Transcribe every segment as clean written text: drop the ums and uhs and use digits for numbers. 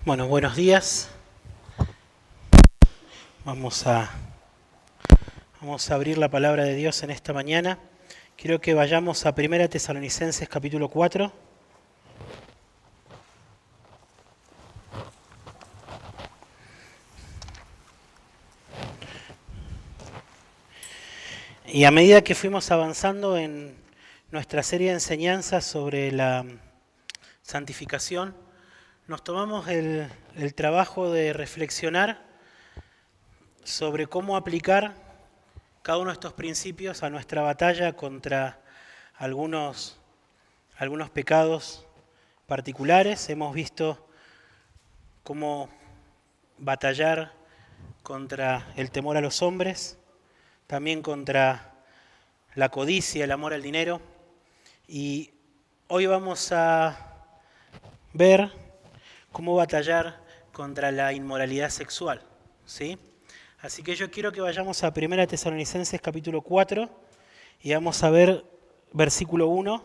Bueno, buenos días. Vamos a abrir la palabra de Dios en esta mañana. Quiero que vayamos a 1 Tesalonicenses capítulo 4. Y a medida que fuimos avanzando en nuestra serie de enseñanzas sobre la santificación, nos tomamos el trabajo de reflexionar sobre cómo aplicar cada uno de estos principios a nuestra batalla contra algunos pecados particulares. Hemos visto cómo batallar contra el temor a los hombres, también contra la codicia, el amor al dinero. Y hoy vamos a ver cómo batallar contra la inmoralidad sexual, ¿sí? Así que yo quiero que vayamos a 1 Tesalonicenses capítulo 4 y vamos a ver versículo 1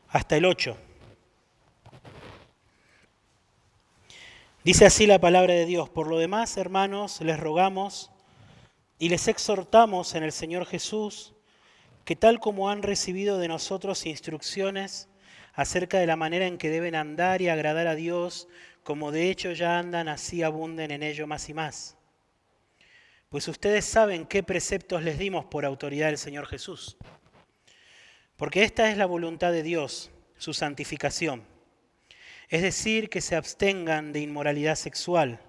hasta el 8. Dice así la palabra de Dios: por lo demás, hermanos, les rogamos y les exhortamos en el Señor Jesús que tal como han recibido de nosotros instrucciones acerca de la manera en que deben andar y agradar a Dios, como de hecho ya andan, así abunden en ello más y más. Pues ustedes saben qué preceptos les dimos por autoridad del Señor Jesús. Porque esta es la voluntad de Dios, su santificación. Es decir, que se abstengan de inmoralidad sexual,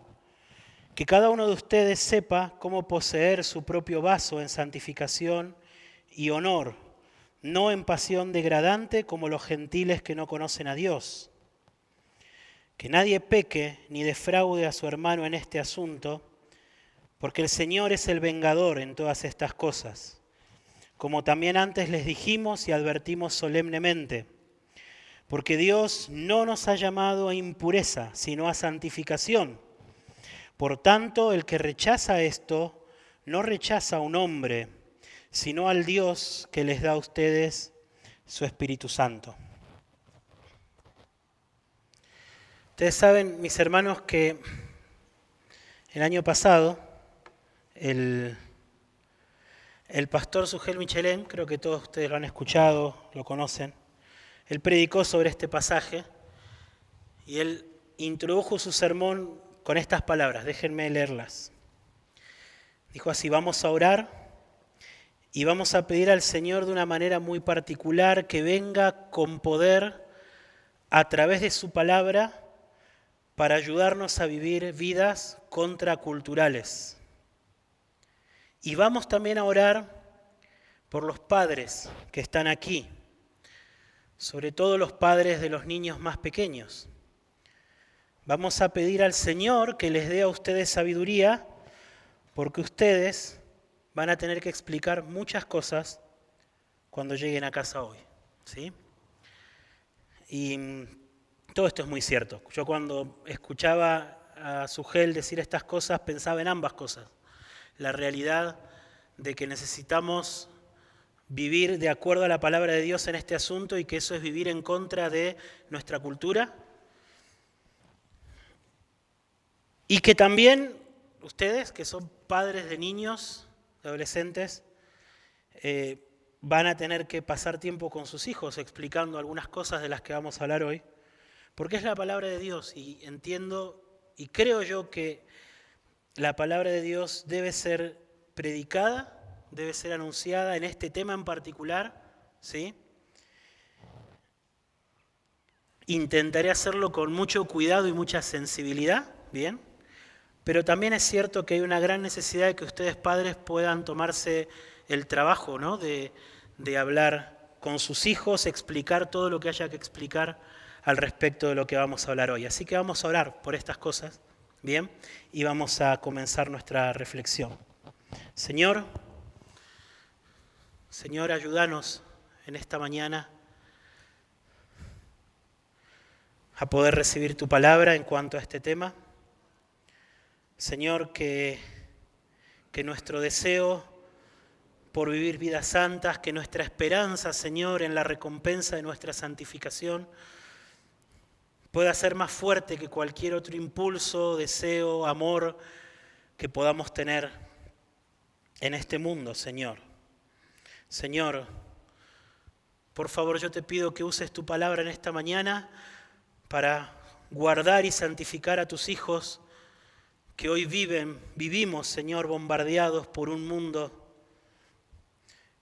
que cada uno de ustedes sepa cómo poseer su propio vaso en santificación y honor, no en pasión degradante como los gentiles que no conocen a Dios. Que nadie peque ni defraude a su hermano en este asunto, porque el Señor es el vengador en todas estas cosas, como también antes les dijimos y advertimos solemnemente, porque Dios no nos ha llamado a impureza, sino a santificación. Por tanto, el que rechaza esto, no rechaza a un hombre, sino al Dios que les da a ustedes su Espíritu Santo. Ustedes saben, mis hermanos, que el año pasado el pastor Sugel Michelén, creo que todos ustedes lo han escuchado, lo conocen, él predicó sobre este pasaje y él introdujo su sermón con estas palabras, déjenme leerlas. Dijo así: vamos a orar y vamos a pedir al Señor de una manera muy particular que venga con poder a través de su palabra para ayudarnos a vivir vidas contraculturales. Y vamos también a orar por los padres que están aquí, sobre todo los padres de los niños más pequeños. Vamos a pedir al Señor que les dé a ustedes sabiduría, porque ustedes van a tener que explicar muchas cosas cuando lleguen a casa hoy, ¿sí? Y todo esto es muy cierto. Yo cuando escuchaba a Sugel decir estas cosas pensaba en ambas cosas. La realidad de que necesitamos vivir de acuerdo a la palabra de Dios en este asunto y que eso es vivir en contra de nuestra cultura. Y que también ustedes, que son padres de niños, de adolescentes, van a tener que pasar tiempo con sus hijos explicando algunas cosas de las que vamos a hablar hoy, porque es la palabra de Dios y entiendo y creo yo que la palabra de Dios debe ser predicada, debe ser anunciada en este tema en particular, ¿sí? Intentaré hacerlo con mucho cuidado y mucha sensibilidad, ¿bien? Pero también es cierto que hay una gran necesidad de que ustedes padres puedan tomarse el trabajo, ¿no? de hablar con sus hijos, explicar todo lo que haya que explicar al respecto de lo que vamos a hablar hoy. Así que vamos a orar por estas cosas, ¿bien? Y vamos a comenzar nuestra reflexión. Señor, ayúdanos en esta mañana a poder recibir tu palabra en cuanto a este tema. Señor, que nuestro deseo por vivir vidas santas, que nuestra esperanza, Señor, en la recompensa de nuestra santificación, pueda ser más fuerte que cualquier otro impulso, deseo, amor que podamos tener en este mundo, Señor. Señor, por favor, yo te pido que uses tu palabra en esta mañana para guardar y santificar a tus hijos que hoy vivimos, Señor, bombardeados por un mundo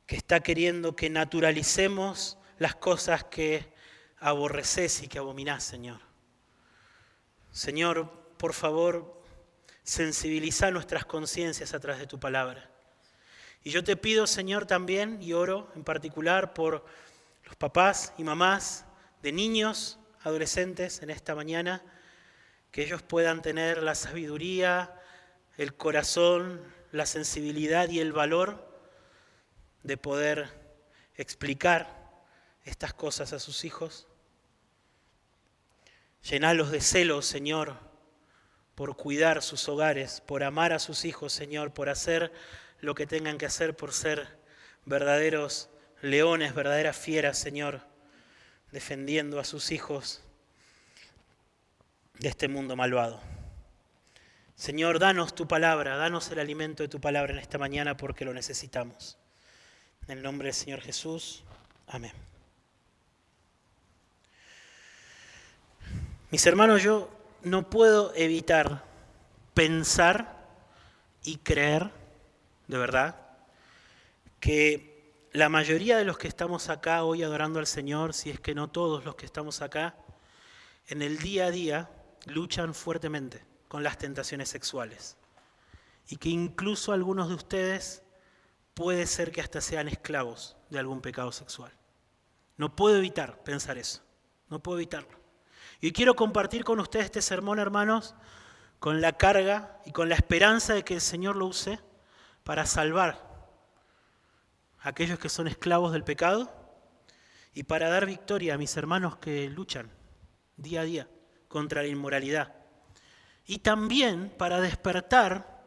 que está queriendo que naturalicemos las cosas que aborreces y que abominás, Señor. Señor, por favor, sensibiliza nuestras conciencias a través de tu palabra. Y yo te pido, Señor, también, y oro en particular por los papás y mamás de niños, adolescentes en esta mañana, que ellos puedan tener la sabiduría, el corazón, la sensibilidad y el valor de poder explicar estas cosas a sus hijos. Llenalos de celo, Señor, por cuidar sus hogares, por amar a sus hijos, Señor, por hacer lo que tengan que hacer, por ser verdaderos leones, verdaderas fieras, Señor, defendiendo a sus hijos de este mundo malvado. Señor, danos tu palabra, danos el alimento de tu palabra en esta mañana porque lo necesitamos. En el nombre del Señor Jesús, amén. Mis hermanos, yo no puedo evitar pensar y creer, de verdad, que la mayoría de los que estamos acá hoy adorando al Señor, si es que no todos los que estamos acá, en el día a día luchan fuertemente con las tentaciones sexuales. Y que incluso algunos de ustedes puede ser que hasta sean esclavos de algún pecado sexual. No puedo evitar pensar eso, no puedo evitarlo. Y quiero compartir con ustedes este sermón, hermanos, con la carga y con la esperanza de que el Señor lo use para salvar a aquellos que son esclavos del pecado y para dar victoria a mis hermanos que luchan día a día contra la inmoralidad. Y también para despertar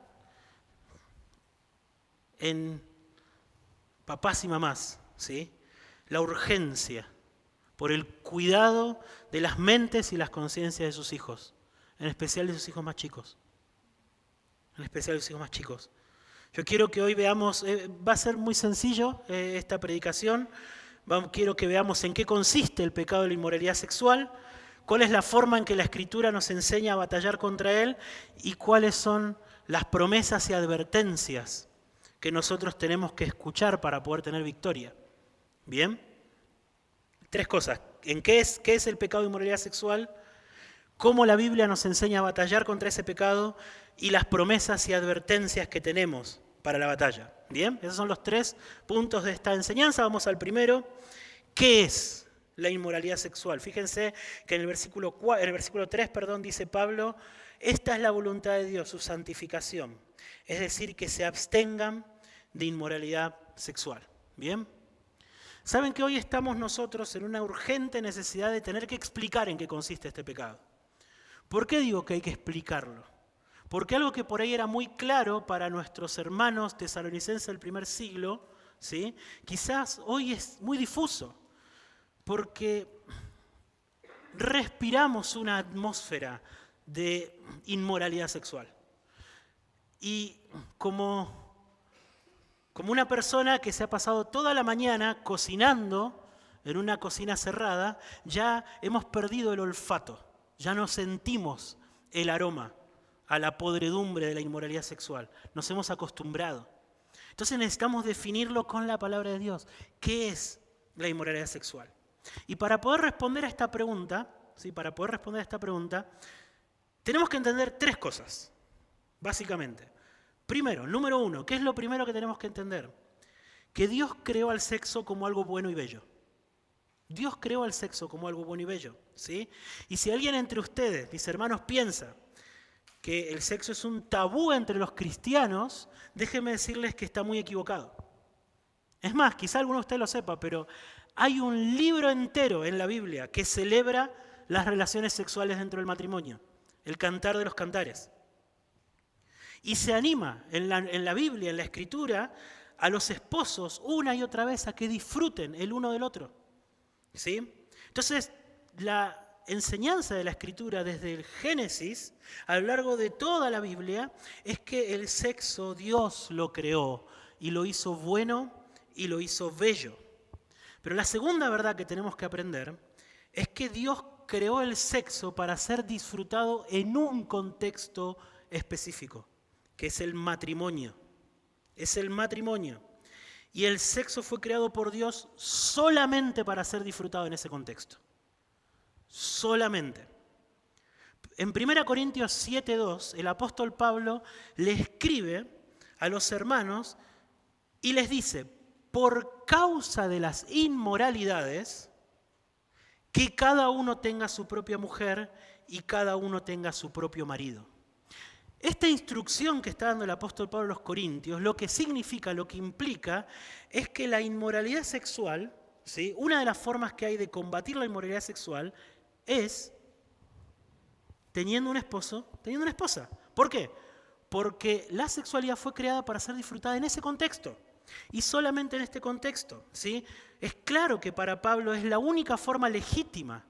en papás y mamás, ¿sí?, la urgencia por el cuidado de las mentes y las conciencias de sus hijos, en especial de sus hijos más chicos. En especial de sus hijos más chicos. Yo quiero que hoy veamos, va a ser muy sencillo esta predicación, quiero que veamos en qué consiste el pecado de la inmoralidad sexual, cuál es la forma en que la Escritura nos enseña a batallar contra él y cuáles son las promesas y advertencias que nosotros tenemos que escuchar para poder tener victoria. ¿Bien? Tres cosas. ¿Qué es el pecado de inmoralidad sexual? Cómo la Biblia nos enseña a batallar contra ese pecado y las promesas y advertencias que tenemos para la batalla. ¿Bien? Esos son los 3 puntos de esta enseñanza. Vamos al primero. ¿Qué es la inmoralidad sexual? Fíjense que en el versículo 3, dice Pablo, esta es la voluntad de Dios, su santificación. Es decir, que se abstengan de inmoralidad sexual. ¿Bien? ¿Saben que hoy estamos nosotros en una urgente necesidad de tener que explicar en qué consiste este pecado? ¿Por qué digo que hay que explicarlo? Porque algo que por ahí era muy claro para nuestros hermanos tesalonicenses del primer siglo, ¿sí?, quizás hoy es muy difuso, porque respiramos una atmósfera de inmoralidad sexual. Y como una persona que se ha pasado toda la mañana cocinando en una cocina cerrada, ya hemos perdido el olfato, ya no sentimos el aroma a la podredumbre de la inmoralidad sexual. Nos hemos acostumbrado. Entonces necesitamos definirlo con la palabra de Dios. ¿Qué es la inmoralidad sexual? Y para poder responder a esta pregunta, ¿sí?, tenemos que entender 3 cosas, básicamente. Primero, número 1, ¿qué es lo primero que tenemos que entender? Que Dios creó al sexo como algo bueno y bello. Dios creó al sexo como algo bueno y bello, ¿sí? Y si alguien entre ustedes, mis hermanos, piensa que el sexo es un tabú entre los cristianos, déjenme decirles que está muy equivocado. Es más, quizá alguno de ustedes lo sepa, pero hay un libro entero en la Biblia que celebra las relaciones sexuales dentro del matrimonio, el Cantar de los Cantares. Y se anima en la Biblia, en la Escritura, a los esposos una y otra vez a que disfruten el uno del otro. ¿Sí? Entonces, enseñanza de la Escritura desde el Génesis a lo largo de toda la Biblia es que el sexo Dios lo creó y lo hizo bueno y lo hizo bello. Pero la segunda verdad que tenemos que aprender es que Dios creó el sexo para ser disfrutado en un contexto específico, que es el matrimonio. Es el matrimonio. Y el sexo fue creado por Dios solamente para ser disfrutado en ese contexto. Solamente. En 1 Corintios 7:2, el apóstol Pablo le escribe a los hermanos y les dice: por causa de las inmoralidades, que cada uno tenga su propia mujer y cada uno tenga su propio marido. Esta instrucción que está dando el apóstol Pablo a los Corintios, lo que significa, lo que implica, es que la inmoralidad sexual, ¿sí?, una de las formas que hay de combatir la inmoralidad sexual es teniendo un esposo, teniendo una esposa. ¿Por qué? Porque la sexualidad fue creada para ser disfrutada en ese contexto. Y solamente en este contexto, ¿sí? Es claro que para Pablo es la única forma legítima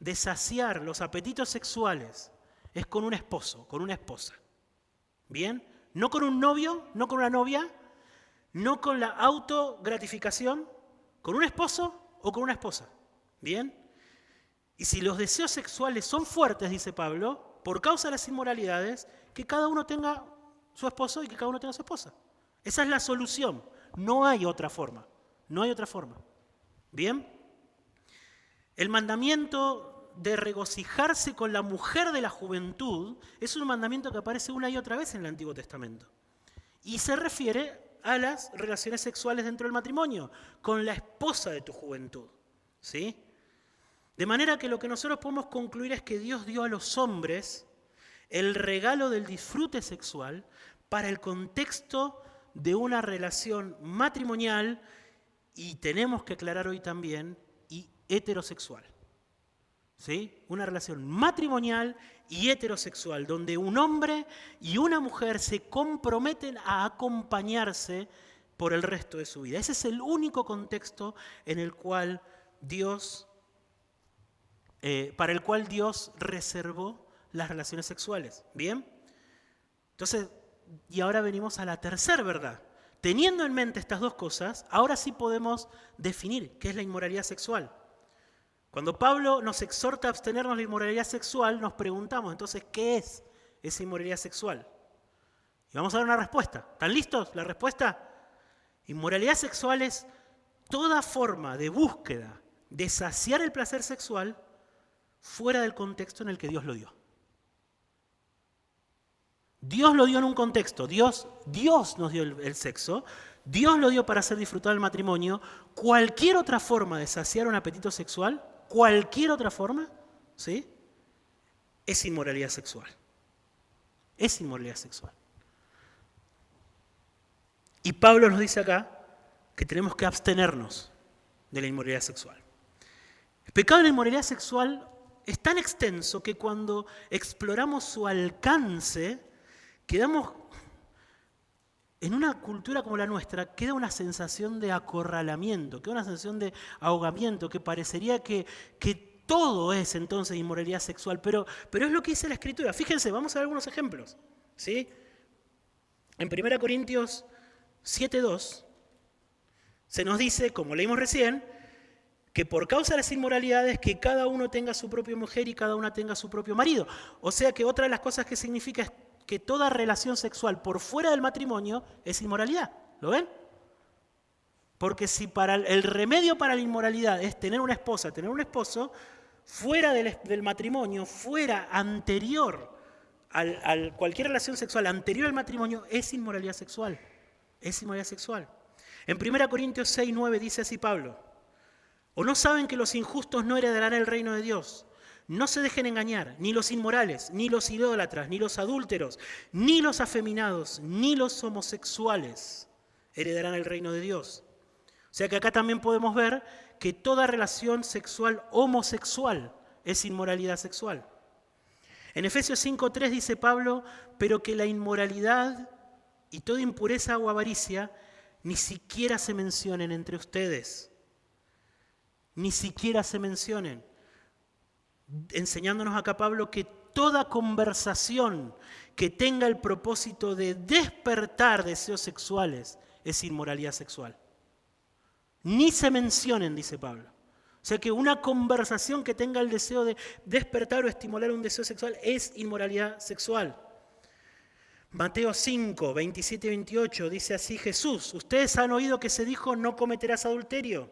de saciar los apetitos sexuales es con un esposo, con una esposa. ¿Bien? No con un novio, no con una novia, no con la autogratificación, con un esposo o con una esposa. ¿Bien? Y si los deseos sexuales son fuertes, dice Pablo, por causa de las inmoralidades, que cada uno tenga su esposo y que cada uno tenga su esposa. Esa es la solución. No hay otra forma. No hay otra forma. ¿Bien? El mandamiento de regocijarse con la mujer de la juventud es un mandamiento que aparece una y otra vez en el Antiguo Testamento. Y se refiere a las relaciones sexuales dentro del matrimonio, con la esposa de tu juventud. ¿Sí? De manera que lo que nosotros podemos concluir es que Dios dio a los hombres el regalo del disfrute sexual para el contexto de una relación matrimonial y tenemos que aclarar hoy también, y heterosexual. ¿Sí? Una relación matrimonial y heterosexual, donde un hombre y una mujer se comprometen a acompañarse por el resto de su vida. Ese es el único contexto en el cual para el cual Dios reservó las relaciones sexuales. ¿Bien? Entonces, y ahora venimos a la tercera verdad. Teniendo en mente estas dos cosas, ahora sí podemos definir qué es la inmoralidad sexual. Cuando Pablo nos exhorta a abstenernos de la inmoralidad sexual, nos preguntamos entonces, ¿qué es esa inmoralidad sexual? Y vamos a dar una respuesta. ¿Están listos? La respuesta: inmoralidad sexual es toda forma de búsqueda de saciar el placer sexual fuera del contexto en el que Dios lo dio. Dios lo dio en un contexto, Dios nos dio el sexo, Dios lo dio para ser disfrutado el matrimonio. Cualquier otra forma de saciar un apetito sexual, cualquier otra forma, ¿sí?, es inmoralidad sexual. Es inmoralidad sexual. Y Pablo nos dice acá que tenemos que abstenernos de la inmoralidad sexual. El pecado de la inmoralidad sexual es tan extenso que cuando exploramos su alcance, quedamos, en una cultura como la nuestra, queda una sensación de acorralamiento, queda una sensación de ahogamiento, que parecería que todo es entonces inmoralidad sexual, pero es lo que dice la Escritura. Fíjense, vamos a ver algunos ejemplos. ¿Sí? En 1 Corintios 7:2 se nos dice, como leímos recién, que por causa de las inmoralidades que cada uno tenga su propia mujer y cada una tenga su propio marido. O sea que otra de las cosas que significa es que toda relación sexual por fuera del matrimonio es inmoralidad. ¿Lo ven? Porque si el remedio para la inmoralidad es tener una esposa, tener un esposo, fuera del matrimonio, fuera anterior a cualquier relación sexual anterior al matrimonio, es inmoralidad sexual. Es inmoralidad sexual. En 1 Corintios 6:9 dice así Pablo: ¿o no saben que los injustos no heredarán el reino de Dios? No se dejen engañar, ni los inmorales, ni los idólatras, ni los adúlteros, ni los afeminados, ni los homosexuales heredarán el reino de Dios. O sea que acá también podemos ver que toda relación sexual homosexual es inmoralidad sexual. En Efesios 5:3 dice Pablo: pero que la inmoralidad y toda impureza o avaricia ni siquiera se mencionen entre ustedes. Ni siquiera se mencionen. enseñándonos acá Pablo que toda conversación que tenga el propósito de despertar deseos sexuales es inmoralidad sexual. Ni se mencionen, dice Pablo. O sea que una conversación que tenga el deseo de despertar o estimular un deseo sexual es inmoralidad sexual. Mateo 5, 27 y 28 dice así Jesús: ustedes han oído que se dijo no cometerás adulterio,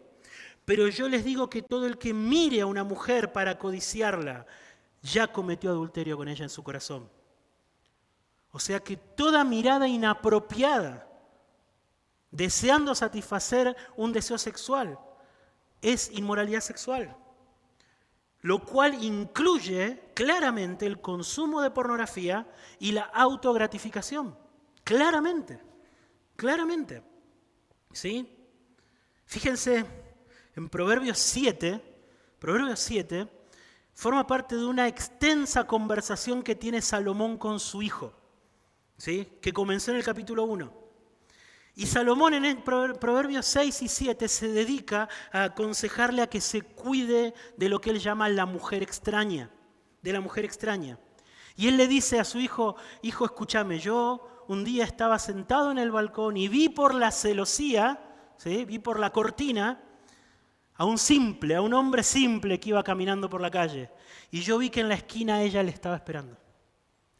pero yo les digo que todo el que mire a una mujer para codiciarla ya cometió adulterio con ella en su corazón. O sea que toda mirada inapropiada, deseando satisfacer un deseo sexual, es inmoralidad sexual. Lo cual incluye claramente el consumo de pornografía y la autogratificación. Claramente, claramente. ¿Sí? Fíjense, en Proverbios 7 forma parte de una extensa conversación que tiene Salomón con su hijo, ¿sí? Que comenzó en el capítulo 1. Y Salomón en el Proverbios 6 y 7 se dedica a aconsejarle a que se cuide de lo que él llama la mujer extraña, de la mujer extraña. Y él le dice a su hijo: hijo, escúchame, yo un día estaba sentado en el balcón y vi por la celosía, ¿sí? Vi por la cortina a un hombre simple que iba caminando por la calle. Y yo vi que en la esquina ella le estaba esperando.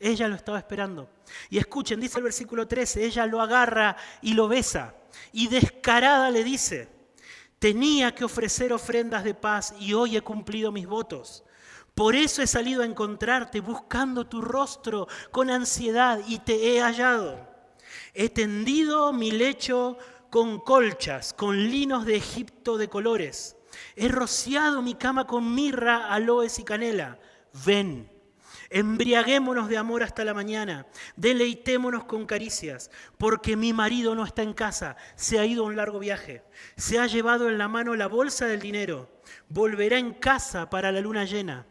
Ella lo estaba esperando. Y escuchen, dice el versículo 13, ella lo agarra y lo besa. Y descarada le dice: tenía que ofrecer ofrendas de paz y hoy he cumplido mis votos. Por eso he salido a encontrarte buscando tu rostro con ansiedad y te he hallado. He tendido mi lecho con colchas, con linos de Egipto de colores. He rociado mi cama con mirra, aloes y canela. Ven. Embriaguémonos de amor hasta la mañana, deleitémonos con caricias, porque mi marido no está en casa, se ha ido a un largo viaje, se ha llevado en la mano la bolsa del dinero, volverá en casa para la luna llena.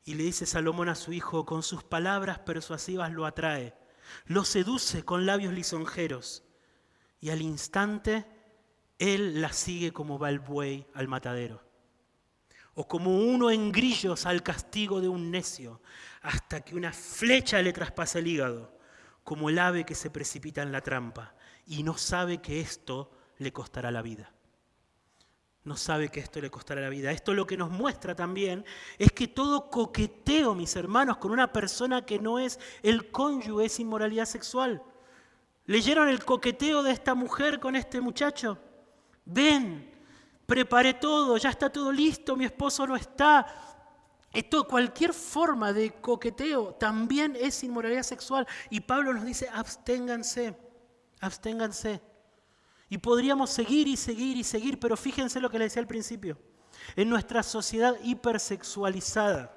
Y le dice Salomón a su hijo, con sus palabras persuasivas lo atrae, lo seduce con labios lisonjeros, y al instante él la sigue como va el buey al matadero. O como uno en grillos al castigo de un necio, hasta que una flecha le traspasa el hígado, como el ave que se precipita en la trampa y no sabe que esto le costará la vida. No sabe que esto le costará la vida. Esto lo que nos muestra también es que todo coqueteo, mis hermanos, con una persona que no es el cónyuge es inmoralidad sexual. ¿Leyeron el coqueteo de esta mujer con este muchacho? Ven. Preparé todo, ya está todo listo, mi esposo no está. Cualquier forma de coqueteo también es inmoralidad sexual. Y Pablo nos dice, absténganse, absténganse. Y podríamos seguir y seguir y seguir, pero fíjense lo que les decía al principio. En nuestra sociedad hipersexualizada,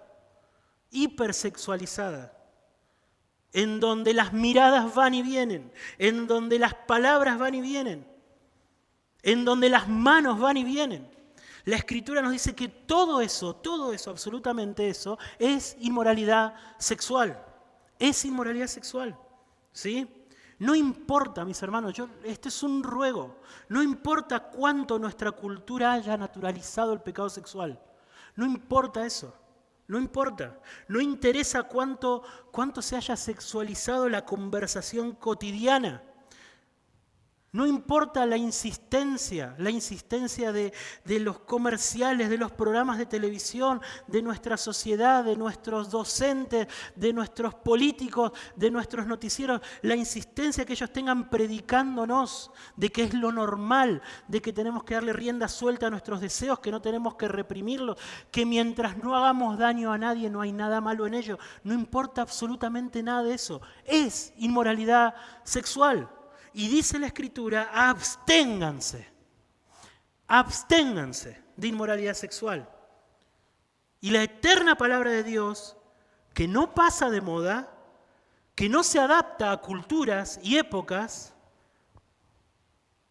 en donde las miradas van y vienen, en donde las palabras van y vienen, en donde las manos van y vienen. La Escritura nos dice que todo eso, absolutamente eso, es inmoralidad sexual. Es inmoralidad sexual, ¿sí? No importa, mis hermanos, este es un ruego, no importa cuánto nuestra cultura haya naturalizado el pecado sexual. No importa eso, no importa. No interesa cuánto se haya sexualizado la conversación cotidiana. No importa la insistencia de los comerciales, de los programas de televisión, de nuestra sociedad, de nuestros docentes, de nuestros políticos, de nuestros noticieros, la insistencia que ellos tengan predicándonos de que es lo normal, de que tenemos que darle rienda suelta a nuestros deseos, que no tenemos que reprimirlos, que mientras no hagamos daño a nadie no hay nada malo en ello. No importa absolutamente nada de eso. Es inmoralidad sexual. Y dice la Escritura, absténganse de inmoralidad sexual. Y la eterna palabra de Dios, que no pasa de moda, que no se adapta a culturas y épocas,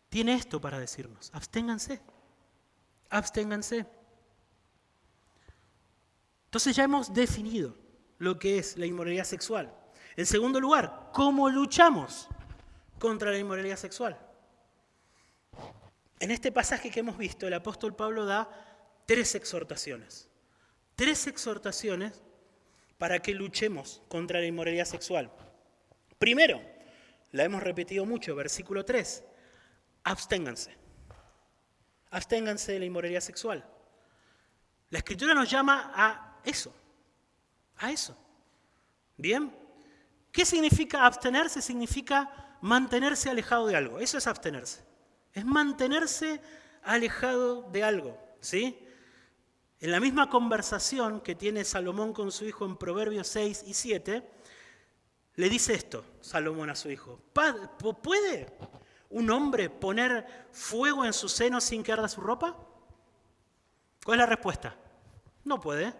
tiene esto para decirnos, absténganse. Entonces ya hemos definido lo que es la inmoralidad sexual. En segundo lugar, ¿cómo luchamos contra la inmoralidad sexual? En este pasaje que hemos visto, el apóstol Pablo da 3 exhortaciones. 3 exhortaciones para que luchemos contra la inmoralidad sexual. Primero, la hemos repetido mucho, versículo 3, absténganse. Absténganse de la inmoralidad sexual. La Escritura nos llama a eso. ¿Bien? ¿Qué significa abstenerse? Significa mantenerse alejado de algo. Eso es abstenerse. Es mantenerse alejado de algo, ¿sí? En la misma conversación que tiene Salomón con su hijo en Proverbios 6 y 7, le dice esto, Salomón a su hijo: ¿puede un hombre poner fuego en su seno sin que arda su ropa? ¿Cuál es la respuesta? No puede.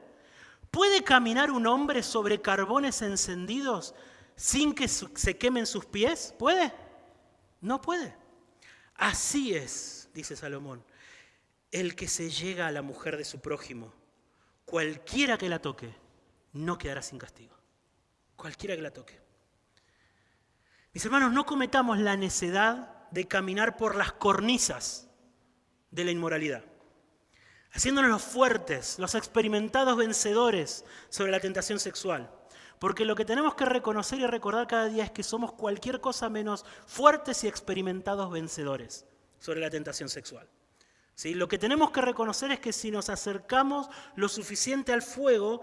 ¿Puede caminar un hombre sobre carbones encendidos sin que se quemen sus pies? ¿Puede? No puede. Así es, dice Salomón, el que se llega a la mujer de su prójimo, cualquiera que la toque, no quedará sin castigo. Cualquiera que la toque. Mis hermanos, no cometamos la necedad de caminar por las cornisas de la inmoralidad, haciéndonos los fuertes, los experimentados vencedores sobre la tentación sexual. Porque lo que tenemos que reconocer y recordar cada día es que somos cualquier cosa menos fuertes y experimentados vencedores sobre la tentación sexual. ¿Sí? Lo que tenemos que reconocer es que si nos acercamos lo suficiente al fuego,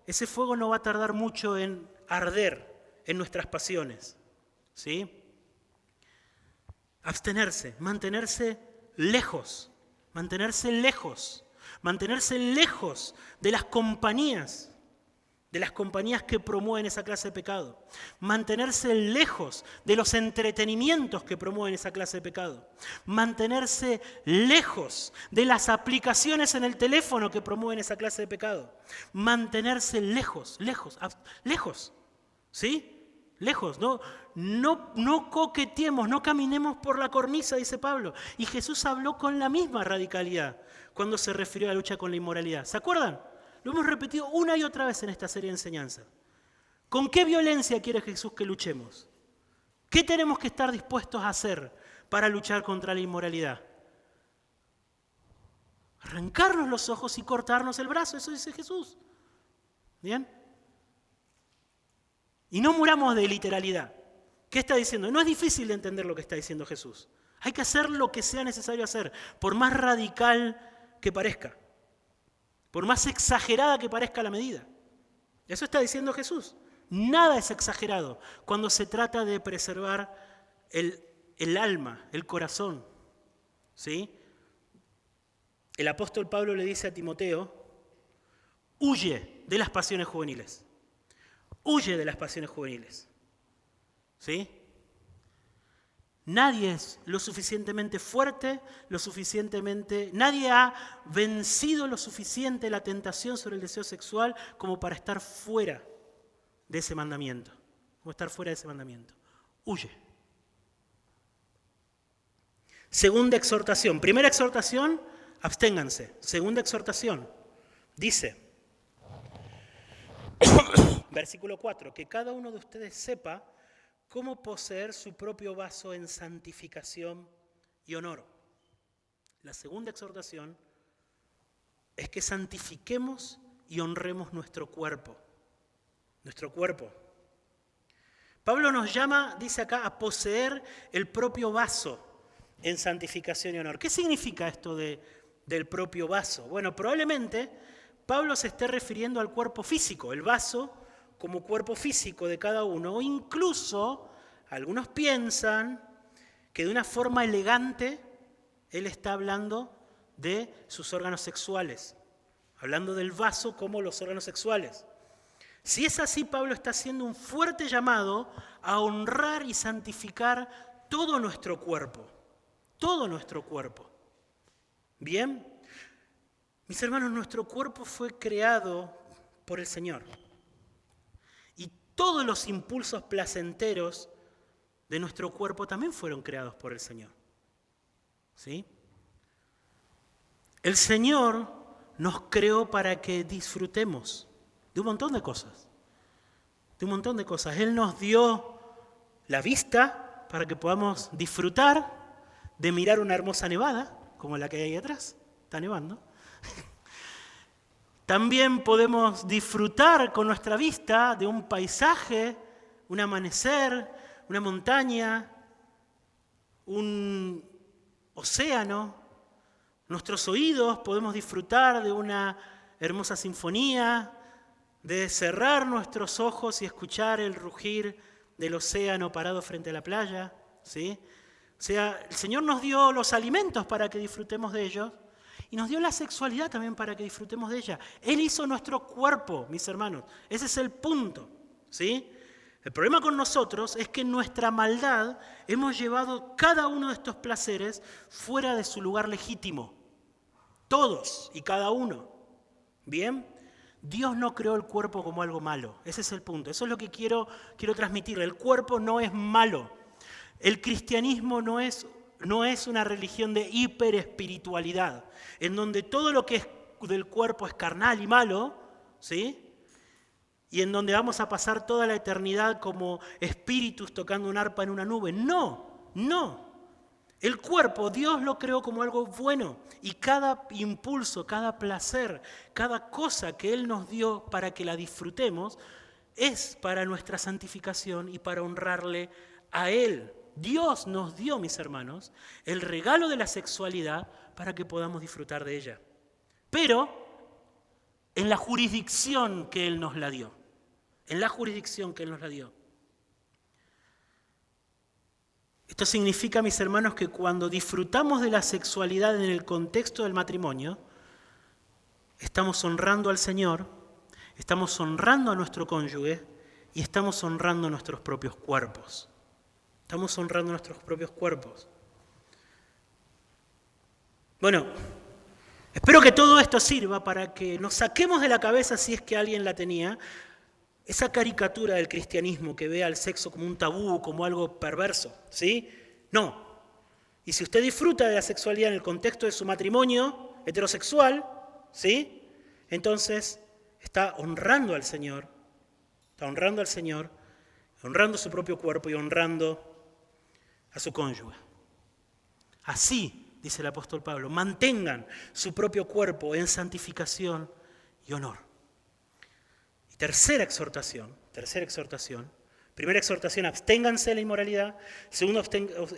ese fuego no va a tardar mucho en arder en nuestras pasiones. ¿Sí? Abstenerse, mantenerse lejos de las compañías que promueven esa clase de pecado, mantenerse lejos de los entretenimientos que promueven esa clase de pecado, mantenerse lejos de las aplicaciones en el teléfono que promueven esa clase de pecado, mantenerse lejos, ¿sí? Lejos, no coqueteemos, no caminemos por la cornisa, dice Pablo. Y Jesús habló con la misma radicalidad cuando se refirió a la lucha con la inmoralidad. ¿Se acuerdan? Lo hemos repetido una y otra vez en esta serie de enseñanzas. ¿Con qué violencia quiere Jesús que luchemos? ¿Qué tenemos que estar dispuestos a hacer para luchar contra la inmoralidad? Arrancarnos los ojos y cortarnos el brazo, eso dice Jesús. ¿Bien? Y no muramos de literalidad. ¿Qué está diciendo? No es difícil de entender lo que está diciendo Jesús. Hay que hacer lo que sea necesario hacer, por más radical que parezca, por más exagerada que parezca la medida. Eso está diciendo Jesús. Nada es exagerado cuando se trata de preservar el alma, el corazón. ¿Sí? El apóstol Pablo le dice a Timoteo: huye de las pasiones juveniles. Huye de las pasiones juveniles. ¿Sí? Nadie es lo suficientemente fuerte, nadie ha vencido lo suficiente la tentación sobre el deseo sexual como para estar fuera de ese mandamiento. Huye. Segunda exhortación. Primera exhortación, absténganse. Segunda exhortación, dice, versículo 4, que cada uno de ustedes sepa cómo poseer su propio vaso en santificación y honor. La segunda exhortación es que santifiquemos y honremos nuestro cuerpo. Pablo nos llama, dice acá, a poseer el propio vaso en santificación y honor. ¿Qué significa esto del propio vaso? Bueno, probablemente Pablo se esté refiriendo al cuerpo físico, el vaso como cuerpo físico de cada uno, o incluso algunos piensan que de una forma elegante él está hablando de sus órganos sexuales, hablando del vaso como los órganos sexuales. Si es así, Pablo está haciendo un fuerte llamado a honrar y santificar todo nuestro cuerpo. ¿Bien? Mis hermanos, nuestro cuerpo fue creado por el Señor. Y todos los impulsos placenteros de nuestro cuerpo también fueron creados por el Señor. ¿Sí? El Señor nos creó para que disfrutemos de un montón de cosas. Él nos dio la vista para que podamos disfrutar de mirar una hermosa nevada, como la que hay ahí atrás. Está nevando. También podemos disfrutar con nuestra vista de un paisaje, un amanecer, una montaña, un océano. Nuestros oídos podemos disfrutar de una hermosa sinfonía, de cerrar nuestros ojos y escuchar el rugir del océano parado frente a la playa, ¿sí? O sea, el Señor nos dio los alimentos para que disfrutemos de ellos y nos dio la sexualidad también para que disfrutemos de ella. Él hizo nuestro cuerpo, mis hermanos. Ese es el punto, ¿sí? El problema con nosotros es que en nuestra maldad hemos llevado cada uno de estos placeres fuera de su lugar legítimo. Todos y cada uno. ¿Bien? Dios no creó el cuerpo como algo malo. Ese es el punto. Eso es lo que quiero transmitir. El cuerpo no es malo. El cristianismo no es una religión de hiperespiritualidad, en donde todo lo que es del cuerpo es carnal y malo, ¿sí? Y en donde vamos a pasar toda la eternidad como espíritus tocando un arpa en una nube. No, no. El cuerpo, Dios lo creó como algo bueno y cada impulso, cada placer, cada cosa que Él nos dio para que la disfrutemos es para nuestra santificación y para honrarle a Él. Dios nos dio, mis hermanos, el regalo de la sexualidad para que podamos disfrutar de ella. Pero en la jurisdicción que Él nos la dio. En la jurisdicción que Él nos la dio. Esto significa, mis hermanos, que cuando disfrutamos de la sexualidad en el contexto del matrimonio, estamos honrando al Señor, estamos honrando a nuestro cónyuge y estamos honrando nuestros propios cuerpos. Estamos honrando nuestros propios cuerpos. Bueno, espero que todo esto sirva para que nos saquemos de la cabeza, si es que alguien la tenía, esa caricatura del cristianismo que ve al sexo como un tabú, como algo perverso, ¿sí? No. Y si usted disfruta de la sexualidad en el contexto de su matrimonio heterosexual, ¿sí? Entonces está honrando al Señor, honrando su propio cuerpo y honrando a su cónyuge. Así, dice el apóstol Pablo, mantengan su propio cuerpo en santificación y honor. Y tercera exhortación. Primera exhortación, absténganse de la inmoralidad. Segunda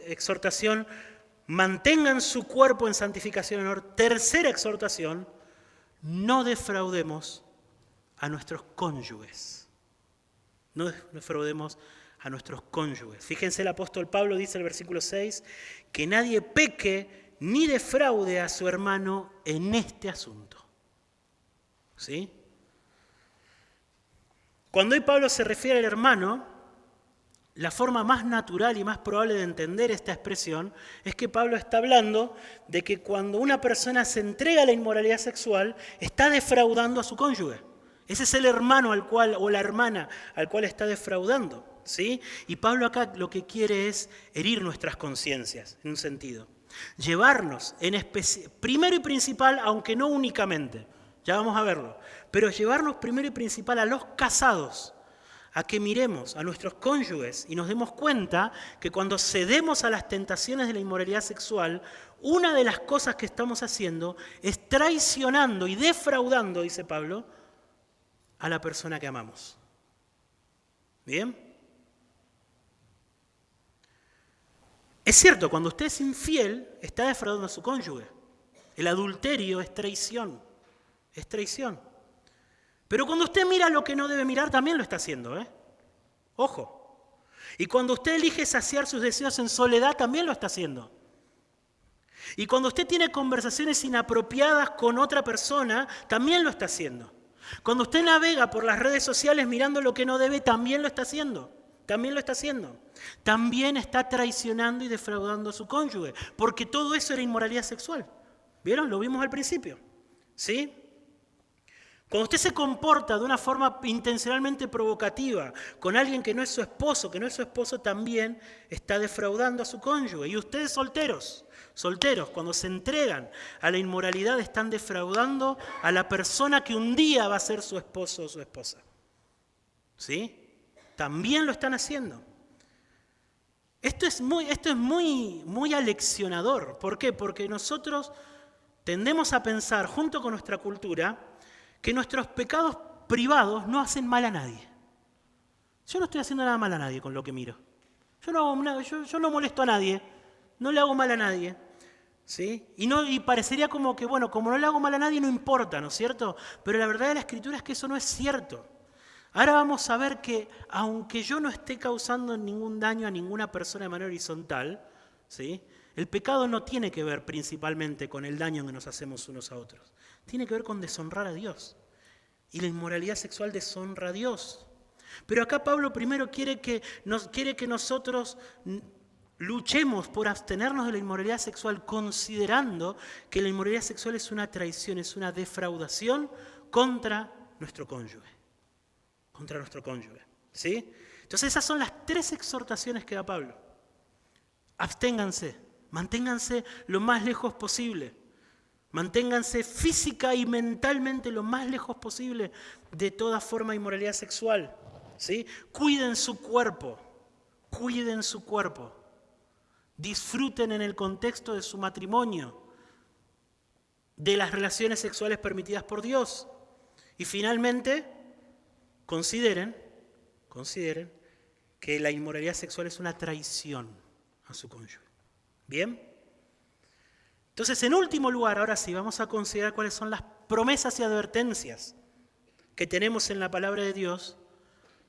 exhortación, mantengan su cuerpo en santificación y honor. Tercera exhortación, no defraudemos a nuestros cónyuges. No defraudemos a nuestros cónyuges. Fíjense, el apóstol Pablo dice en el versículo 6, que nadie peque ni defraude a su hermano en este asunto. ¿Sí? Cuando hoy Pablo se refiere al hermano, la forma más natural y más probable de entender esta expresión es que Pablo está hablando de que cuando una persona se entrega a la inmoralidad sexual, está defraudando a su cónyuge. Ese es el hermano al cual, o la hermana al cual está defraudando. ¿Sí? Y Pablo acá lo que quiere es herir nuestras conciencias, en un sentido. Llevarnos, primero y principal, aunque no únicamente, ya vamos a verlo, pero llevarnos primero y principal a los casados, a que miremos a nuestros cónyuges y nos demos cuenta que cuando cedemos a las tentaciones de la inmoralidad sexual, una de las cosas que estamos haciendo es traicionando y defraudando, dice Pablo, a la persona que amamos. ¿Bien? Es cierto, cuando usted es infiel, está defraudando a su cónyuge. El adulterio es traición. Es traición. Pero cuando usted mira lo que no debe mirar, también lo está haciendo, ¿eh? Ojo. Y cuando usted elige saciar sus deseos en soledad, también lo está haciendo. Y cuando usted tiene conversaciones inapropiadas con otra persona, también lo está haciendo. Cuando usted navega por las redes sociales mirando lo que no debe, también lo está haciendo. También lo está haciendo. También está traicionando y defraudando a su cónyuge, porque todo eso era inmoralidad sexual. ¿Vieron? Lo vimos al principio. ¿Sí? Cuando usted se comporta de una forma intencionalmente provocativa con alguien que no es su esposo, también está defraudando a su cónyuge. Y ustedes solteros, cuando se entregan a la inmoralidad, están defraudando a la persona que un día va a ser su esposo o su esposa. ¿Sí? También lo están haciendo. Esto es muy aleccionador. ¿Por qué? Porque nosotros tendemos a pensar, junto con nuestra cultura, que nuestros pecados privados no hacen mal a nadie. Yo no estoy haciendo nada mal a nadie con lo que miro. Yo no molesto a nadie, no le hago mal a nadie. ¿Sí? Y parecería como que, bueno, como no le hago mal a nadie no importa, ¿no es cierto? Pero la verdad de la Escritura es que eso no es cierto. Ahora vamos a ver que aunque yo no esté causando ningún daño a ninguna persona de manera horizontal, ¿sí? El pecado no tiene que ver principalmente con el daño que nos hacemos unos a otros. Tiene que ver con deshonrar a Dios. Y la inmoralidad sexual deshonra a Dios. Pero acá Pablo primero quiere que nosotros luchemos por abstenernos de la inmoralidad sexual, considerando que la inmoralidad sexual es una traición, es una defraudación contra nuestro cónyuge. Contra nuestro cónyuge. ¿Sí? Entonces esas son las 3 exhortaciones que da Pablo. Absténganse, manténganse lo más lejos posible. Manténganse física y mentalmente lo más lejos posible de toda forma de inmoralidad sexual. ¿Sí? Cuiden su cuerpo. Cuiden su cuerpo. Disfruten en el contexto de su matrimonio de las relaciones sexuales permitidas por Dios. Y finalmente, consideren que la inmoralidad sexual es una traición a su cónyuge. ¿Bien? Entonces, en último lugar, ahora sí, vamos a considerar cuáles son las promesas y advertencias que tenemos en la palabra de Dios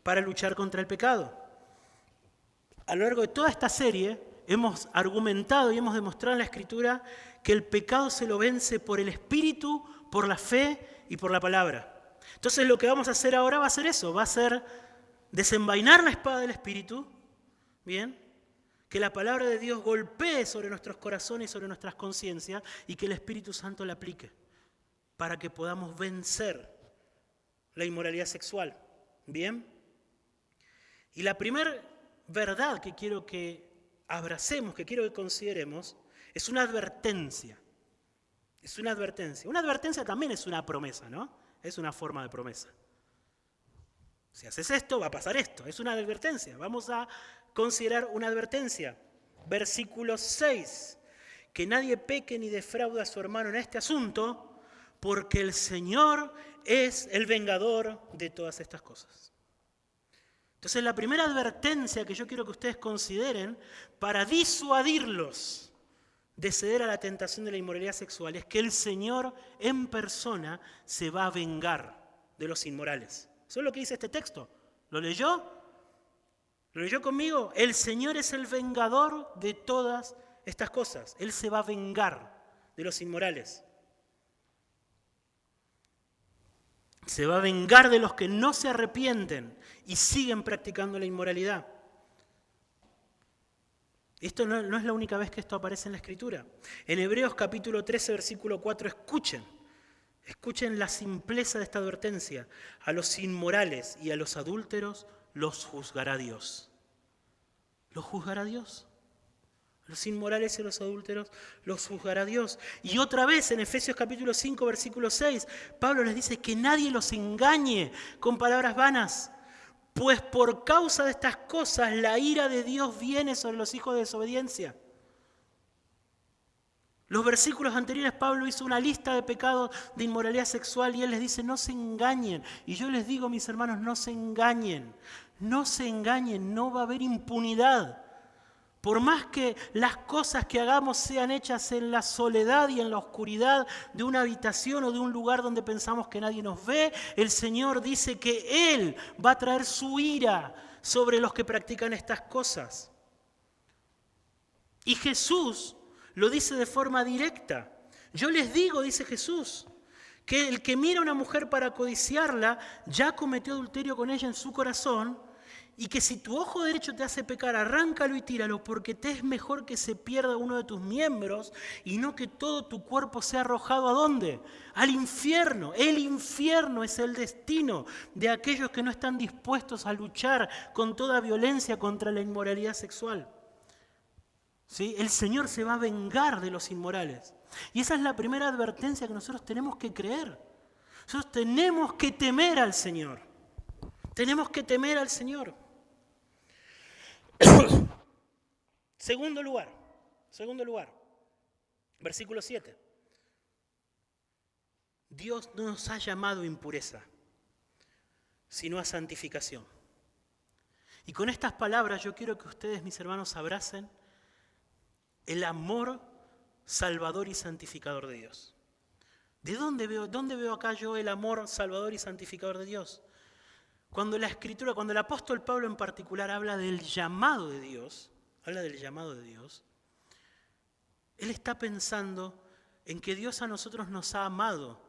para luchar contra el pecado. A lo largo de toda esta serie hemos argumentado y hemos demostrado en la Escritura que el pecado se lo vence por el Espíritu, por la fe y por la palabra. Entonces lo que vamos a hacer ahora va a ser eso, va a ser desenvainar la espada del Espíritu, ¿bien? Que la palabra de Dios golpee sobre nuestros corazones y sobre nuestras conciencias y que el Espíritu Santo la aplique para que podamos vencer la inmoralidad sexual, ¿bien? Y la primera verdad que quiero que abracemos, que quiero que consideremos, es una advertencia. Es una advertencia. Una advertencia también es una promesa, ¿no? Es una forma de promesa. Si haces esto, va a pasar esto. Es una advertencia. Vamos a considerar una advertencia. Versículo 6. Que nadie peque ni defraude a su hermano en este asunto, porque el Señor es el vengador de todas estas cosas. Entonces, la primera advertencia que yo quiero que ustedes consideren para disuadirlos de ceder a la tentación de la inmoralidad sexual es que el Señor en persona se va a vengar de los inmorales. Eso es lo que dice este texto. ¿Lo leyó? ¿Lo leyó conmigo? El Señor es el vengador de todas estas cosas. Él se va a vengar de los inmorales. Se va a vengar de los que no se arrepienten y siguen practicando la inmoralidad. Esto no es la única vez que esto aparece en la Escritura. En Hebreos capítulo 13, versículo 4, escuchen la simpleza de esta advertencia. A los inmorales y a los adúlteros los juzgará Dios. ¿Los juzgará Dios? Los inmorales y los adúlteros los juzgará Dios. Y otra vez en Efesios capítulo 5, versículo 6, Pablo les dice que nadie los engañe con palabras vanas, pues por causa de estas cosas la ira de Dios viene sobre los hijos de desobediencia. Los versículos anteriores Pablo hizo una lista de pecados de inmoralidad sexual y él les dice no se engañen. Y yo les digo, mis hermanos, no se engañen, no va a haber impunidad. Por más que las cosas que hagamos sean hechas en la soledad y en la oscuridad de una habitación o de un lugar donde pensamos que nadie nos ve, el Señor dice que Él va a traer su ira sobre los que practican estas cosas. Y Jesús lo dice de forma directa. Yo les digo, dice Jesús, que el que mira a una mujer para codiciarla ya cometió adulterio con ella en su corazón. Y que si tu ojo derecho te hace pecar, arráncalo y tíralo, porque te es mejor que se pierda uno de tus miembros y no que todo tu cuerpo sea arrojado ¿a dónde? Al infierno. El infierno es el destino de aquellos que no están dispuestos a luchar con toda violencia contra la inmoralidad sexual. ¿Sí? El Señor se va a vengar de los inmorales. Y esa es la primera advertencia que nosotros tenemos que creer. Nosotros tenemos que temer al Señor. Tenemos que temer al Señor. Segundo lugar, versículo 7. Dios no nos ha llamado a impureza, sino a santificación. Y con estas palabras yo quiero que ustedes, mis hermanos, abracen el amor salvador y santificador de Dios. ¿De dónde veo acá yo el amor salvador y santificador de Dios? Cuando la Escritura, cuando el apóstol Pablo en particular habla del llamado de Dios, él está pensando en que Dios a nosotros nos ha amado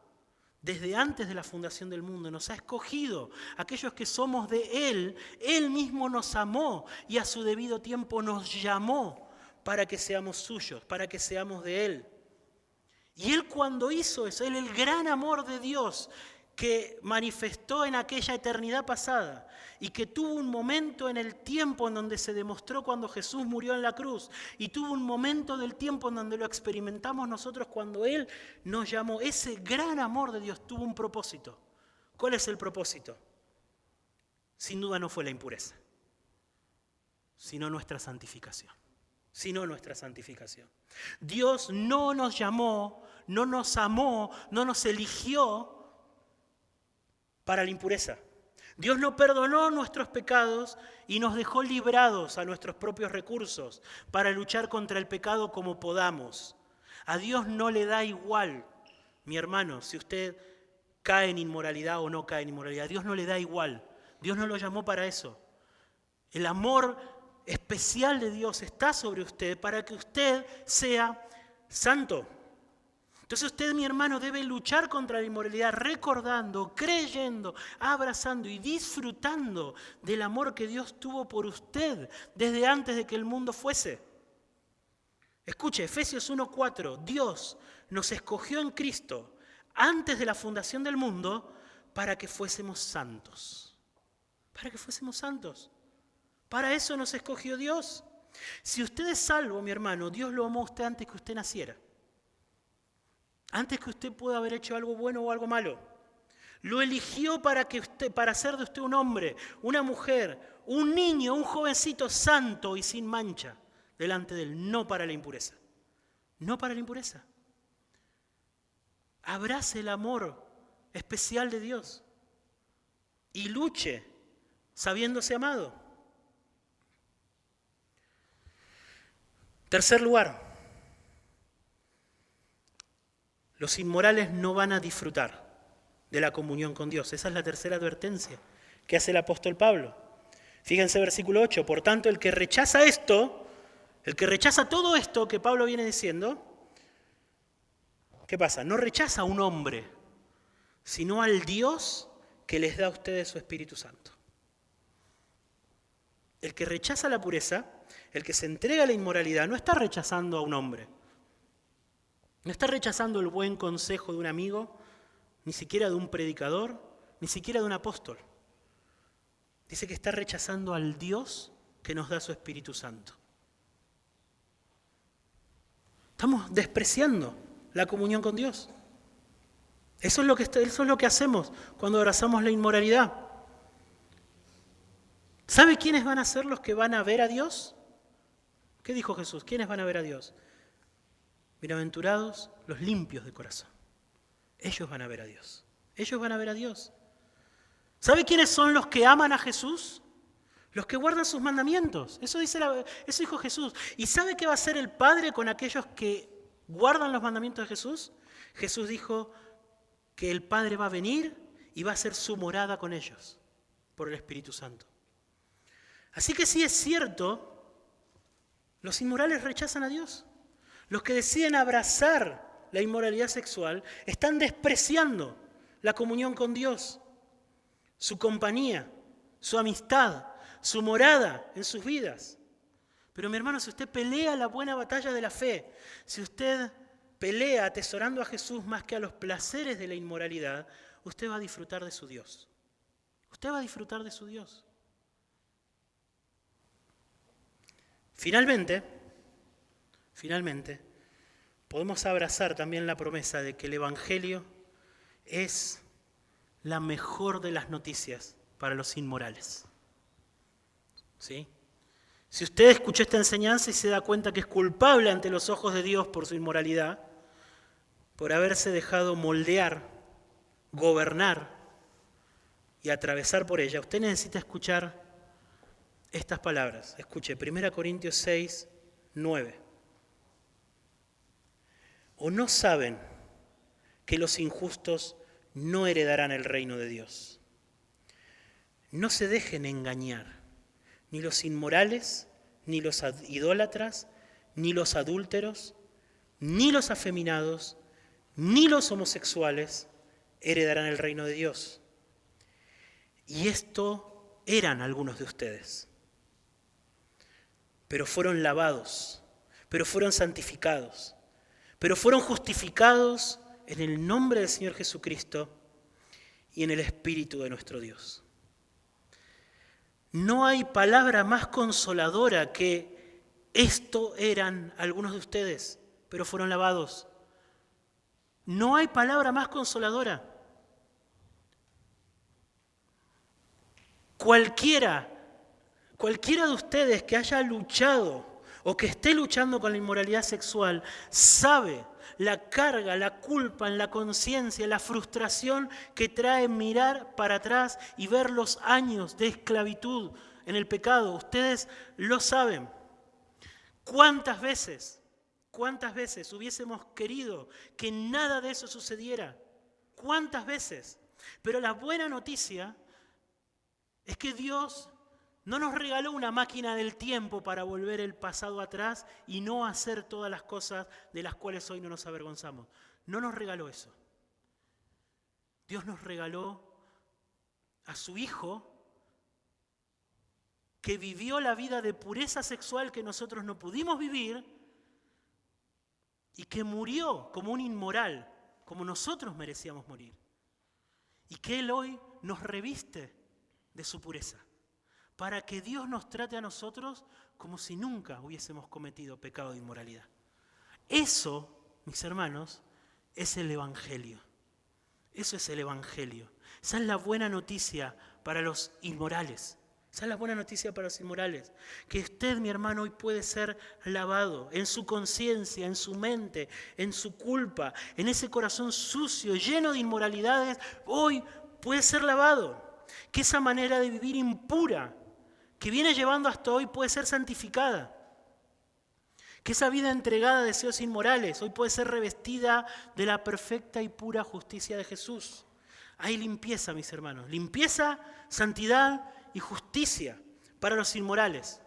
desde antes de la fundación del mundo, nos ha escogido, aquellos que somos de Él mismo nos amó y a su debido tiempo nos llamó para que seamos suyos, para que seamos de Él. Y Él cuando hizo eso, Él, el gran amor de Dios que manifestó en aquella eternidad pasada y que tuvo un momento en el tiempo en donde se demostró cuando Jesús murió en la cruz y tuvo un momento del tiempo en donde lo experimentamos nosotros cuando Él nos llamó. Ese gran amor de Dios tuvo un propósito. ¿Cuál es el propósito? Sin duda no fue la impureza, sino nuestra santificación. Dios no nos llamó, no nos amó, no nos eligió para la impureza. Dios no perdonó nuestros pecados y nos dejó librados a nuestros propios recursos para luchar contra el pecado como podamos. A Dios no le da igual, mi hermano, si usted cae en inmoralidad o no cae en inmoralidad. A Dios no le da igual. Dios no lo llamó para eso. El amor especial de Dios está sobre usted para que usted sea santo. Entonces usted, mi hermano, debe luchar contra la inmoralidad recordando, creyendo, abrazando y disfrutando del amor que Dios tuvo por usted desde antes de que el mundo fuese. Escuche, Efesios 1:4, Dios nos escogió en Cristo antes de la fundación del mundo para que fuésemos santos. Para que fuésemos santos. Para eso nos escogió Dios. Si usted es salvo, mi hermano, Dios lo amó a usted antes que usted naciera. Antes que usted pueda haber hecho algo bueno o algo malo. Lo eligió para hacer de usted un hombre, una mujer, un niño, un jovencito santo y sin mancha delante de Él, no para la impureza. No para la impureza. Abrace el amor especial de Dios y luche sabiéndose amado. Tercer lugar. Los inmorales no van a disfrutar de la comunión con Dios. Esa es la tercera advertencia que hace el apóstol Pablo. Fíjense versículo 8. Por tanto, el que rechaza esto, el que rechaza todo esto que Pablo viene diciendo, ¿qué pasa? No rechaza a un hombre, sino al Dios que les da a ustedes su Espíritu Santo. El que rechaza la pureza, el que se entrega a la inmoralidad, no está rechazando a un hombre. No está rechazando el buen consejo de un amigo, ni siquiera de un predicador, ni siquiera de un apóstol. Dice que está rechazando al Dios que nos da su Espíritu Santo. Estamos despreciando la comunión con Dios. Eso es lo que hacemos cuando abrazamos la inmoralidad. ¿Sabe quiénes van a ser los que van a ver a Dios? ¿Qué dijo Jesús? ¿Quiénes van a ver a Dios? Bienaventurados los limpios de corazón. Ellos van a ver a Dios. Ellos van a ver a Dios. ¿Sabe quiénes son los que aman a Jesús? Los que guardan sus mandamientos. Eso dijo Jesús. ¿Y sabe qué va a hacer el Padre con aquellos que guardan los mandamientos de Jesús? Jesús dijo que el Padre va a venir y va a hacer su morada con ellos por el Espíritu Santo. Así que sí es cierto, los inmorales rechazan a Dios. Los que deciden abrazar la inmoralidad sexual están despreciando la comunión con Dios, su compañía, su amistad, su morada en sus vidas. Pero mi hermano, si usted pelea la buena batalla de la fe, si usted pelea atesorando a Jesús más que a los placeres de la inmoralidad, usted va a disfrutar de su Dios. Usted va a disfrutar de su Dios. Finalmente, podemos abrazar también la promesa de que el Evangelio es la mejor de las noticias para los inmorales. ¿Sí? Si usted escuchó esta enseñanza y se da cuenta que es culpable ante los ojos de Dios por su inmoralidad, por haberse dejado moldear gobernar y atravesar por ella, usted necesita escuchar estas palabras. Escuche, 1 Corintios 6, 9. ¿O no saben que los injustos no heredarán el reino de Dios? No se dejen engañar, ni los inmorales, ni los idólatras, ni los adúlteros, ni los afeminados, ni los homosexuales heredarán el reino de Dios. Y esto eran algunos de ustedes. Pero fueron lavados, pero fueron santificados, pero fueron justificados en el nombre del Señor Jesucristo y en el Espíritu de nuestro Dios. No hay palabra más consoladora que esto eran algunos de ustedes, pero fueron lavados. No hay palabra más consoladora. Cualquiera de ustedes que haya luchado o que esté luchando con la inmoralidad sexual sabe la carga, la culpa en la conciencia, la frustración que trae mirar para atrás y ver los años de esclavitud en el pecado. Ustedes lo saben. ¿Cuántas veces hubiésemos querido que nada de eso sucediera? ¿Cuántas veces? Pero la buena noticia es que Dios no nos regaló una máquina del tiempo para volver el pasado atrás y no hacer todas las cosas de las cuales hoy no nos avergonzamos. No nos regaló eso. Dios nos regaló a su Hijo que vivió la vida de pureza sexual que nosotros no pudimos vivir y que murió como un inmoral, como nosotros merecíamos morir. Y que Él hoy nos reviste de su pureza, para que Dios nos trate a nosotros como si nunca hubiésemos cometido pecado de inmoralidad. Eso, mis hermanos, es el Evangelio. Eso es el Evangelio. Esa es la buena noticia para los inmorales. Esa es la buena noticia para los inmorales. Que usted, mi hermano, hoy puede ser lavado en su conciencia, en su mente, en su culpa, en ese corazón sucio, lleno de inmoralidades. Hoy puede ser lavado. Que esa manera de vivir impura que viene llevando hasta hoy puede ser santificada. Que esa vida entregada a deseos inmorales hoy puede ser revestida de la perfecta y pura justicia de Jesús. Hay limpieza, mis hermanos. Limpieza, santidad y justicia para los inmorales.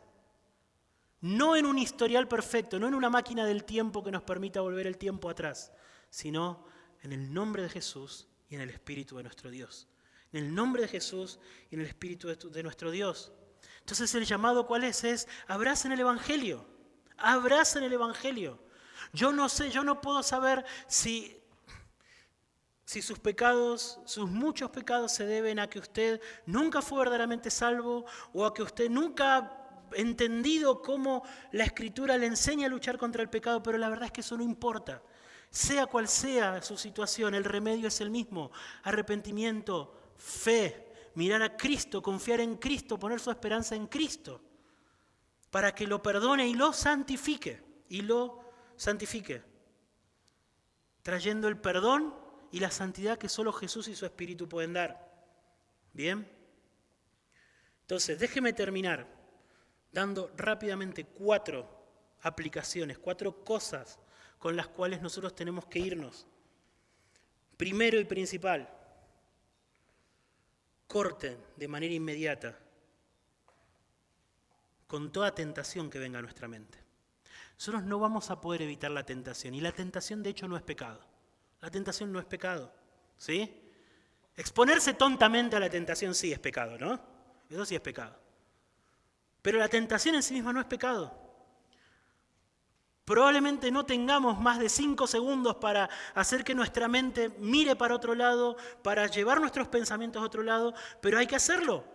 No en un historial perfecto, no en una máquina del tiempo que nos permita volver el tiempo atrás, sino en el nombre de Jesús y en el Espíritu de nuestro Dios. En el nombre de Jesús y en el Espíritu de nuestro Dios. Entonces el llamado ¿cuál es? Es abracen el Evangelio. Abracen el Evangelio. Yo no sé, yo no puedo saber si sus pecados, sus muchos pecados se deben a que usted nunca fue verdaderamente salvo o a que usted nunca ha entendido cómo la Escritura le enseña a luchar contra el pecado, pero la verdad es que eso no importa. Sea cual sea su situación, el remedio es el mismo. Arrepentimiento, fe, mirar a Cristo, confiar en Cristo, poner su esperanza en Cristo, para que lo perdone y lo santifique, trayendo el perdón y la santidad que solo Jesús y su Espíritu pueden dar. ¿Bien? Entonces, déjeme terminar dando rápidamente 4 aplicaciones, 4 cosas con las cuales nosotros tenemos que irnos. Primero y principal, corten de manera inmediata con toda tentación que venga a nuestra mente. Nosotros no vamos a poder evitar la tentación, y la tentación de hecho no es pecado. La tentación no es pecado, ¿sí? Exponerse tontamente a la tentación sí es pecado, ¿no? Eso sí es pecado. Pero la tentación en sí misma no es pecado. Probablemente no tengamos más de 5 segundos para hacer que nuestra mente mire para otro lado, para llevar nuestros pensamientos a otro lado, pero hay que hacerlo,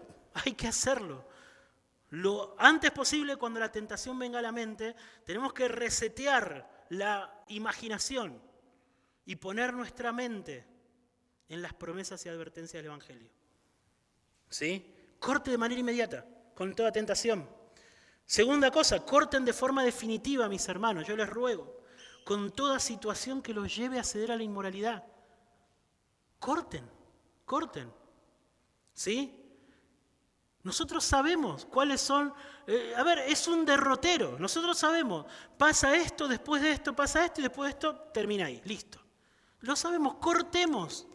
Lo antes posible, cuando la tentación venga a la mente, tenemos que resetear la imaginación y poner nuestra mente en las promesas y advertencias del Evangelio. ¿Sí? Corte de manera inmediata, con toda tentación. Segunda cosa, corten de forma definitiva, mis hermanos, yo les ruego, con toda situación que los lleve a ceder a la inmoralidad. Corten. corten. ¿Sí? Nosotros sabemos cuáles son, es un derrotero. Nosotros sabemos, pasa esto, después de esto, pasa esto y después de esto termina ahí, listo. Lo sabemos, cortemos.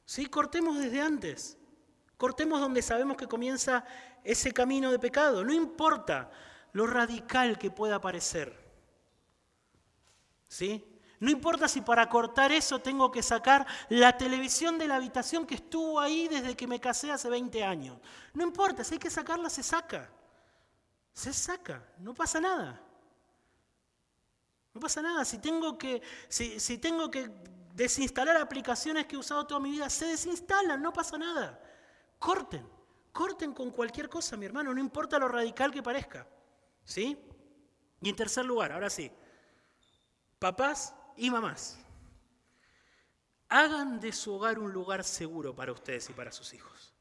¿Sí? Cortemos desde antes. Cortemos donde sabemos que comienza ese camino de pecado. No importa lo radical que pueda parecer. ¿Sí? No importa si para cortar eso tengo que sacar la televisión de la habitación que estuvo ahí desde que me casé hace 20 años. No importa, si hay que sacarla, se saca. Se saca, no pasa nada. No pasa nada. Si tengo que desinstalar aplicaciones que he usado toda mi vida, se desinstalan, no pasa nada. Corten con cualquier cosa, mi hermano, no importa lo radical que parezca. ¿Sí? Y en tercer lugar, ahora sí, papás y mamás, hagan de su hogar un lugar seguro para ustedes y para sus hijos.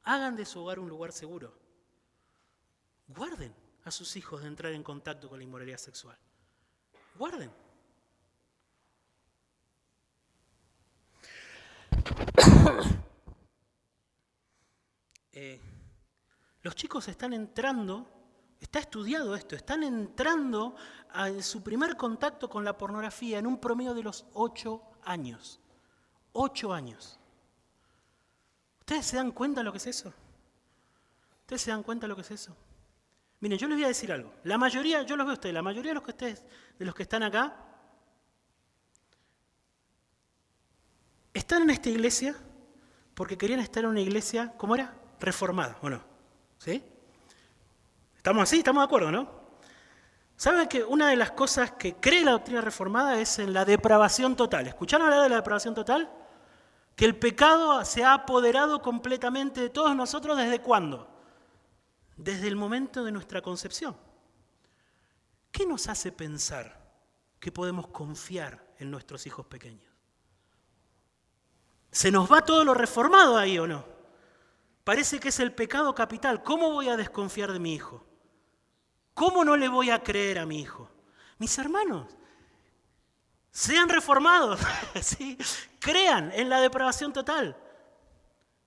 Hagan de su hogar un lugar seguro. Guarden a sus hijos de entrar en contacto con la inmoralidad sexual. Guarden. Los chicos están entrando, está estudiado esto, están entrando a su primer contacto con la pornografía en un promedio de los 8 años. 8 años. ¿Ustedes se dan cuenta de lo que es eso? ¿Ustedes se dan cuenta de lo que es eso? Miren, yo les voy a decir algo. La mayoría, yo los veo a ustedes, la mayoría de los que están acá, están en esta iglesia porque querían estar en una iglesia, ¿cómo era? Reformada, ¿o no? ¿Sí? ¿Estamos así? ¿Estamos de acuerdo, no? ¿Saben que una de las cosas que cree la doctrina reformada es en la depravación total? ¿Escucharon hablar de la depravación total? Que el pecado se ha apoderado completamente de todos nosotros, ¿desde cuándo? Desde el momento de nuestra concepción. ¿Qué nos hace pensar que podemos confiar en nuestros hijos pequeños? ¿Se nos va todo lo reformado ahí o no? Parece que es el pecado capital. ¿Cómo voy a desconfiar de mi hijo? ¿Cómo no le voy a creer a mi hijo? Mis hermanos, sean reformados, ¿sí? Crean en la depravación total.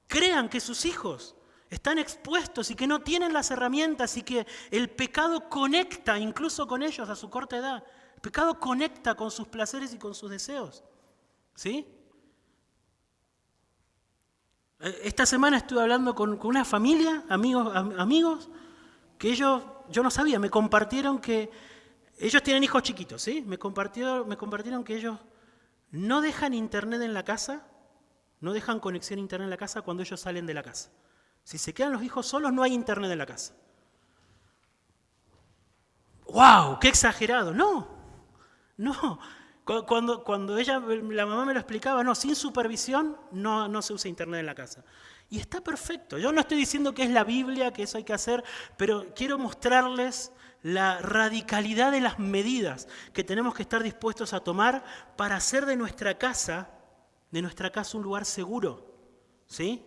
Crean que sus hijos están expuestos y que no tienen las herramientas y que el pecado conecta incluso con ellos a su corta edad. El pecado conecta con sus placeres y con sus deseos. ¿Sí? Esta semana estuve hablando con una familia, amigos, que yo no sabía, me compartieron que ellos tienen hijos chiquitos, ¿sí? Me compartieron que ellos no dejan internet en la casa, no dejan conexión a internet en la casa cuando ellos salen de la casa. Si se quedan los hijos solos, no hay internet en la casa. ¡Wow! ¡Qué exagerado! No. Cuando la mamá me lo explicaba, no, sin supervisión no se usa internet en la casa. Y está perfecto. Yo no estoy diciendo que es la Biblia, que eso hay que hacer, pero quiero mostrarles la radicalidad de las medidas que tenemos que estar dispuestos a tomar para hacer de nuestra casa un lugar seguro. ¿Sí?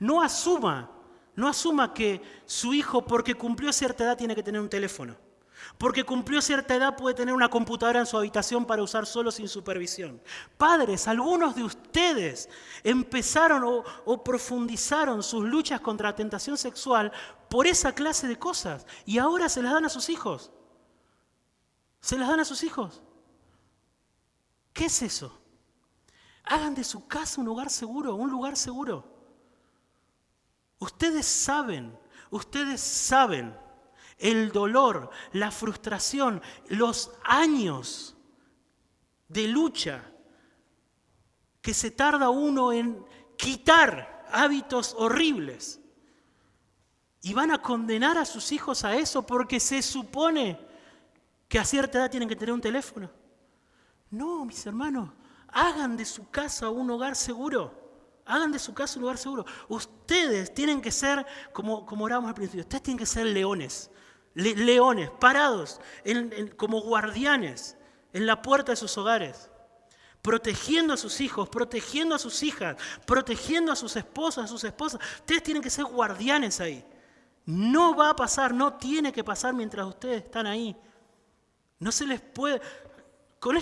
No asuma que su hijo, porque cumplió cierta edad, tiene que tener un teléfono. Porque cumplió cierta edad puede tener una computadora en su habitación para usar solo sin supervisión. Padres, algunos de ustedes empezaron o profundizaron sus luchas contra la tentación sexual por esa clase de cosas y ahora se las dan a sus hijos. Se las dan a sus hijos. ¿Qué es eso? Hagan de su casa un lugar seguro, un lugar seguro. Ustedes saben el dolor, la frustración, los años de lucha que se tarda uno en quitar hábitos horribles. Y van a condenar a sus hijos a eso porque se supone que a cierta edad tienen que tener un teléfono. No, mis hermanos, hagan de su casa un hogar seguro. Hagan de su casa un lugar seguro. Ustedes tienen que ser, como orábamos al principio, ustedes tienen que ser leones. Leones, parados, como guardianes en la puerta de sus hogares, protegiendo a sus hijos, protegiendo a sus hijas, protegiendo a sus esposas, a sus esposas. Ustedes tienen que ser guardianes ahí. No va a pasar, no tiene que pasar mientras ustedes están ahí. No se les puede... con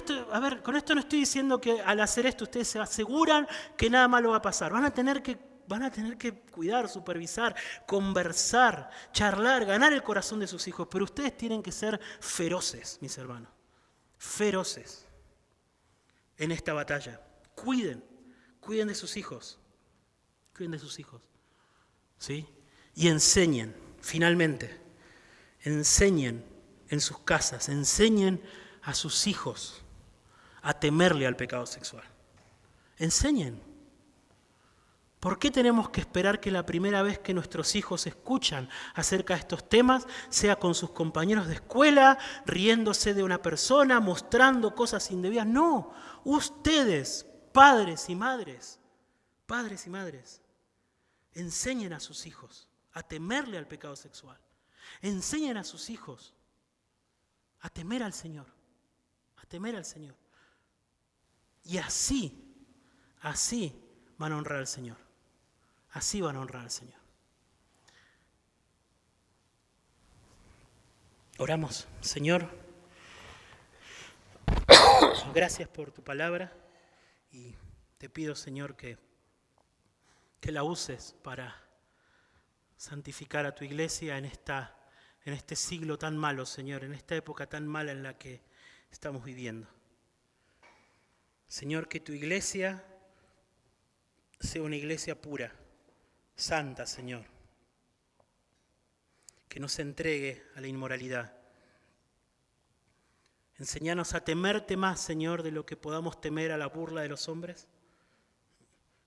esto no estoy diciendo que al hacer esto ustedes se aseguran que nada malo va a pasar. Van a tener que cuidar, supervisar, conversar, charlar, ganar el corazón de sus hijos. Pero ustedes tienen que ser feroces, mis hermanos. Feroces en esta batalla. Cuiden de sus hijos. Cuiden de sus hijos. ¿Sí? Y enseñen, finalmente, enseñen en sus casas, enseñen a sus hijos a temerle al pecado sexual. Enseñen. ¿Por qué tenemos que esperar que la primera vez que nuestros hijos escuchan acerca de estos temas sea con sus compañeros de escuela, riéndose de una persona, mostrando cosas indebidas? No, ustedes, padres y madres, enseñen a sus hijos a temerle al pecado sexual. Enseñen a sus hijos a temer al Señor, Y así van a honrar al Señor. Así van a honrar al Señor. Oramos. Señor, gracias por tu palabra y te pido, Señor, que la uses para santificar a tu iglesia en este siglo tan malo, Señor, en esta época tan mala en la que estamos viviendo. Señor, que tu iglesia sea una iglesia pura, santa, Señor, que no se entregue a la inmoralidad. Enséñanos a temerte más, Señor, de lo que podamos temer a la burla de los hombres.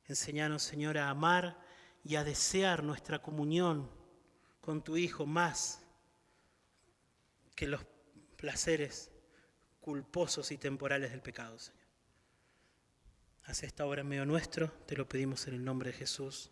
Enséñanos, Señor, a amar y a desear nuestra comunión con tu Hijo más que los placeres culposos y temporales del pecado, Señor. Haz esta obra en medio nuestro, te lo pedimos en el nombre de Jesús.